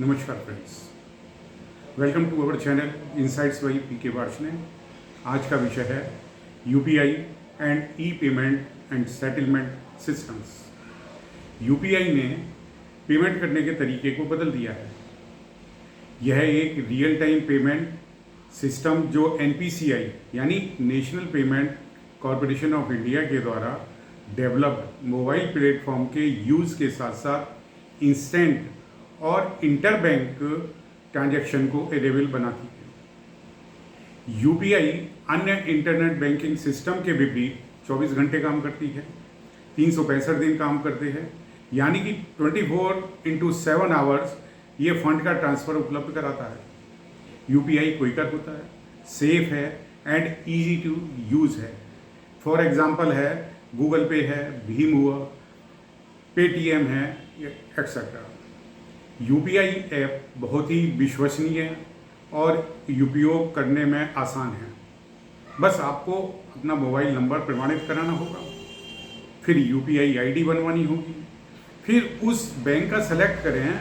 नमस्कार friends, welcome to our channel insights by P K Varshney. आज का विषय है UPI and e payment and settlement systems. UPI ने पेमेंट करने के तरीके को बदल दिया है। यह एक रियल टाइम पेमेंट सिस्टम जो एनपीसीआई यानी National Payment Corporation of India के द्वारा डेवलप्ड मोबाइल प्लेटफॉर्म के यूज़ के साथ साथ इंस्टेंट और इंटरबैंक ट्रांजैक्शन को अवेलेबल बनाती है। यूपीआई अन्य इंटरनेट बैंकिंग सिस्टम के विपरीत 24 घंटे काम करती है, 365 दिन काम करते हैं, यानी कि 24/7 आवर्स ये फंड का ट्रांसफ़र उपलब्ध कराता है। यूपीआई क्विकर होता है, सेफ है एंड इजी टू यूज़ है। फॉर एग्जांपल है गूगल पे है, भीम हुआ, पेटीएम है, एक्सेट्रा। यूपीआई ऐप बहुत ही विश्वसनीय और उपयोग करने में आसान है। बस आपको अपना मोबाइल नंबर प्रमाणित कराना होगा, फिर यूपीआई आईडी बनवानी होगी, फिर उस बैंक का सेलेक्ट करें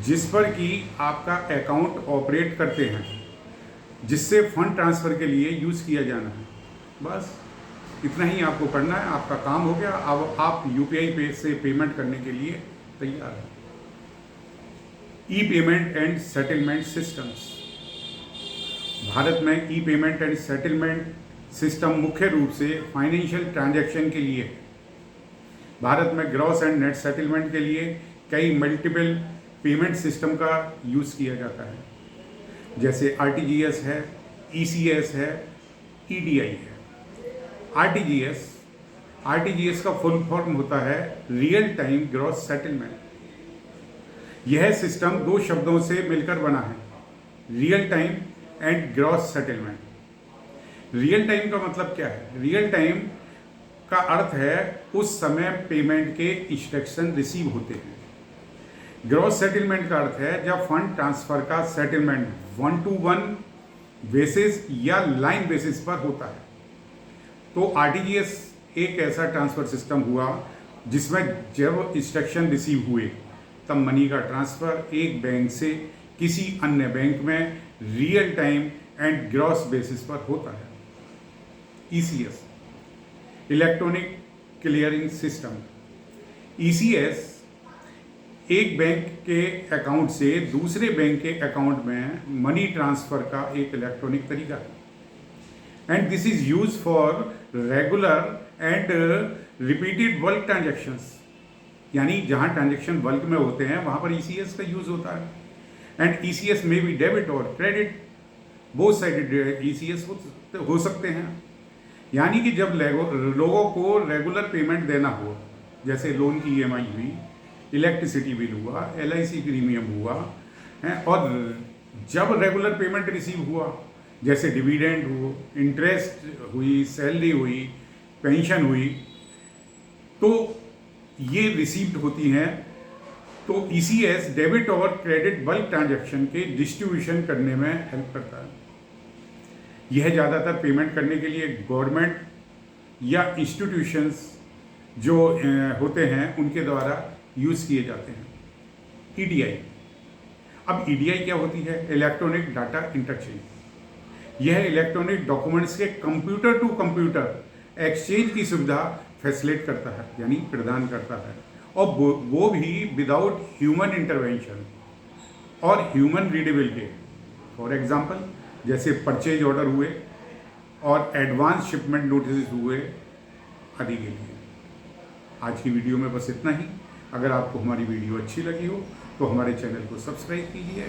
जिस पर कि आपका अकाउंट ऑपरेट करते हैं, जिससे फंड ट्रांसफ़र के लिए यूज़ किया जाना है। बस इतना ही आपको करना है, आपका काम हो गया। अब आप यूपीआई पे से पेमेंट करने के लिए तैयार हैं। E payment and settlement systems. Bharat में e payment and settlement system मुख्य रूप से फाइनेंशियल ट्रांजैक्शन के लिए है। भारत में ग्रॉस एंड नेट सेटलमेंट के लिए कई मल्टीपल पेमेंट सिस्टम का यूज़ किया जाता है, जैसे आरटीजीएस है, ईसीएस है, ईडीआई है। आरटीजीएस का फुल फॉर्म होता है रियल टाइम ग्रॉस सेटलमेंट। यह सिस्टम दो शब्दों से मिलकर बना है, real time and gross settlement. Real time का मतलब क्या है? रियल टाइम का अर्थ है उस समय पेमेंट के इंस्ट्रक्शन रिसीव होते हैं। ग्रॉस सेटलमेंट का अर्थ है जब फंड ट्रांसफर का सेटलमेंट 1-to-1 बेसिस या लाइन बेसिस पर होता है। तो आरटीजीएस एक ऐसा ट्रांसफर सिस्टम हुआ जिसमें जब इंस्ट्रक्शन रिसीव हुए तब मनी का ट्रांसफ़र एक बैंक से किसी अन्य बैंक में real time and gross basis पर होता है। ECS, electronic clearing system. ECS एक बैंक के अकाउंट से दूसरे बैंक के अकाउंट में मनी ट्रांसफ़र का एक इलेक्ट्रॉनिक तरीका है, and this is use for regular and repeated bulk transactions. यानी जहाँ ट्रांजैक्शन बल्क में होते हैं वहाँ पर ईसीएस का यूज़ होता है। एंड ईसीएस में भी डेबिट और क्रेडिट, बोथ साइडेड ईसीएस हो सकते हैं। यानी कि जब लोगों को रेगुलर पेमेंट देना हो, जैसे लोन की ईएमआई हुई, इलेक्ट्रिसिटी बिल हुआ, एलआईसी प्रीमियम हुआ है, और जब रेगुलर पेमेंट रिसीव हुआ, जैसे डिविडेंड हो, इंटरेस्ट हुई, सैलरी हुई, पेंशन हुई, तो ये रिसीव्ड होती हैं। तो ईसीएस डेबिट और क्रेडिट बल्क ट्रांजैक्शन के डिस्ट्रीब्यूशन करने में हेल्प करता है। यह ज़्यादातर पेमेंट करने के लिए गवर्नमेंट या इंस्टीट्यूशंस जो होते हैं उनके द्वारा यूज़ किए जाते हैं। ईडीआई। अब ईडीआई क्या होती है? Electronic data interchange. यह इलेक्ट्रॉनिक डॉक्यूमेंट्स के कंप्यूटर टू कंप्यूटर एक्सचेंज की सुविधा फैसिलिटेट करता है, यानी प्रदान करता है, और वो भी विदाउट ह्यूमन इंटरवेंशन और ह्यूमन रीडेबिलिटी। फॉर एग्जांपल जैसे परचेज ऑर्डर हुए और एडवांस शिपमेंट नोटिस हुए आदि के लिए। आज की वीडियो में बस इतना ही। अगर आपको हमारी वीडियो अच्छी लगी हो तो हमारे चैनल को सब्सक्राइब कीजिए,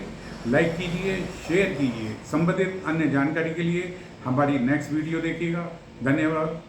लाइक कीजिए, शेयर कीजिए। संबंधित अन्य जानकारी के लिए हमारी नेक्स्ट वीडियो देखिएगा। धन्यवाद।